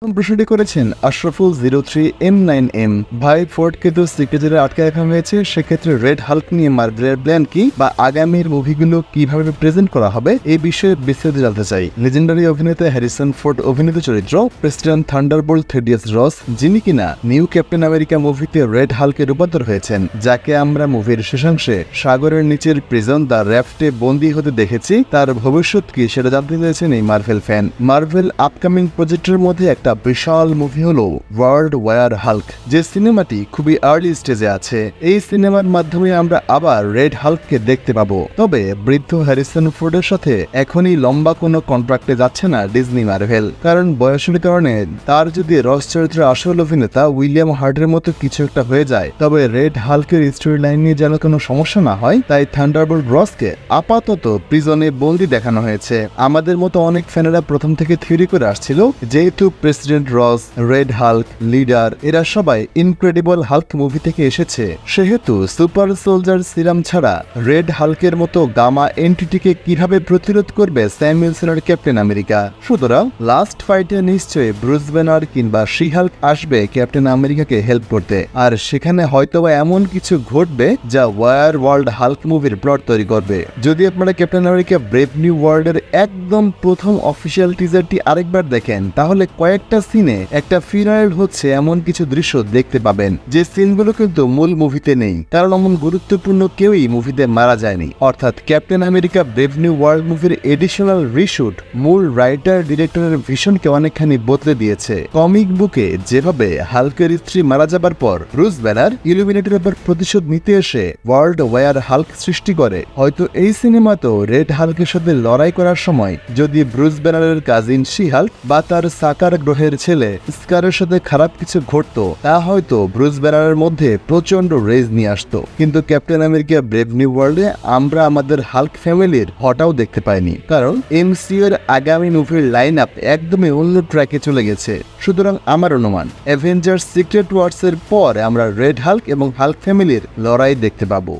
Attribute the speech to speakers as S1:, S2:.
S1: প্রশ্নটি করেছেন আশরাফুল03M9M। ভাই ফোর্ডকে তো সিক্রেটারে আটকে রাখা হয়েছে, সেক্ষেত্রে রেড হাল্ক নিয়ে মার্ভেলের প্ল্যান কি বা আগামীর মুভিগুলো কিভাবে প্রেজেন্ট করা হবে এই বিষয়ে বিস্তারিত জানতে চাই। লেজেন্ডারি অভিনেতা হ্যারিসন ফোর্ড অভিনীত চরিত্র প্রেসিডেন্ট থান্ডারবোল্ট থেডিয়াস রস, যিনি কিনা নিউ ক্যাপ্টেন আমেরিকা মুভিতে রেড হাল্কে রূপান্তর হয়েছেন, যাকে আমরা মুভির শেষাংশে সাগরের নিচের প্রিজন দ্য র্যাফটে বন্দী হতে দেখেছি, তার ভবিষ্যৎ কি সেটা জানতে চাইছেন এই মার্ভেল ফ্যান। মার্ভেল আপকামিং প্রজেক্টের মধ্যে একটা বিশাল মুভি হলো ওয়ার্ল্ড ওয়ার হাল্ক, যে সিনেমাটি খুবই আর্লি স্টেজে আছে। এই সিনেমার মাধ্যমে আমরা আবার রেড হাল্ককে দেখতে পাবো। তবে বৃদ্ধ হ্যারিসন ফোর্ডের সাথে এখনই লম্বা কোনো কন্ট্রাক্টে যাচ্ছে না ডিজনি মার্ভেল, কারণ বয়সের কারণে তার যদি রস চরিত্রের আসল অভিনেতা উইলিয়াম হার্টের মতো কিছু একটা হয়ে যায়, তবে রেড হাল্কের স্টোরি লাইন নিয়ে যেন কোনো সমস্যা না হয়, তাই থান্ডারবোল্ট রসকে আপাতত প্রিজনে বন্দি দেখানো হয়েছে। আমাদের মতো অনেক ফ্যানেরা প্রথম থেকে থিওরি করে আসছিল, যেহেতু প্রেসিডেন্ট রস, রেড হাল্ক, লিডার এরা সবাই ইনক্রেডিবল হাল্ক মুভি থেকে এসেছে, সেহেতু সুপার সোলজার সিরাম ছাড়া রেড হাল্কের মতো গামা এন্টিটিকে কিভাবে প্রতিরোধ করবে স্যাম উইলসনের ক্যাপ্টেন আমেরিকা। সুতরাং লাস্ট ফাইটে নিশ্চয়ই ব্রুস ব্যানার কিংবা শি হাল্ক আসবে ক্যাপ্টেন আমেরিকাকে হেল্প করতে, আর সেখানে হয়তোবা এমন কিছু ঘটবে যা ওয়ার ওয়ার্ল্ড হাল্ক মুভির প্লট তৈরি করবে। যদি আপনারা ক্যাপ্টেন আমেরিকা ব্রেভ নিউ ওয়ার্ল্ডের একদম প্রথম অফিসিয়াল টিজারটি আরেকবার দেখেন, তাহলে কয়েকটা সিনে একটা ফিনাইল হচ্ছে এমন কিছু দৃশ্য দেখতে পাবেন, যে সিনগুলো কিন্তু মূল মুভিতে নেই, কারণ এমন গুরুত্বপূর্ণ কেউই মুভিতে মারা যায়নি। অর্থাৎ captain America brave new world মুভির এডিশনাল রিশুট মূল রাইটার ডিরেক্টরের ভিশনকে অনেকখানি বদলে দিয়েছে। কমিক বুকে যেভাবে হাল্কের স্ত্রী মারা যাবার পর ব্রুস ব্যানার ইলুমিনেটের ব্যাপার প্রতিশোধ নিতে এসে ওয়ার্ল্ড ওয়ার হাল্ক সৃষ্টি করে, হয়তো এই সিনেমাতেও রেড হাল্কের সাথে লড়াই করার সময় যদি ব্রুস ব্যানারের কাজিন শি হাল্ক বা তার সাকার গ্রহের ছেলে স্কারের সাথে খারাপ কিছু ঘটতো, তা হয়তো ব্রুস ব্যানারের মধ্যে প্রচন্ড রেজ নিয়ে আসতো। কিন্তু ক্যাপ্টেন আমেরিকা ব্রেভ নিউ ওয়ার্ল্ডে আমরা আমাদের হাল্ক ফ্যামিলির হটাও দেখতে পাইনি, কারণ এমসিইউ এর আগামী মুভির লাইন আপ একদমই অন্য ট্র্যাকে চলে গেছে। সুতরাং আমার অনুমান অ্যাভেঞ্জার্স সিক্রেট ওয়ার্স এর পর আমরা রেড হাল্ক এবং হাল্ক ফ্যামিলির লড়াই দেখতে পাবো।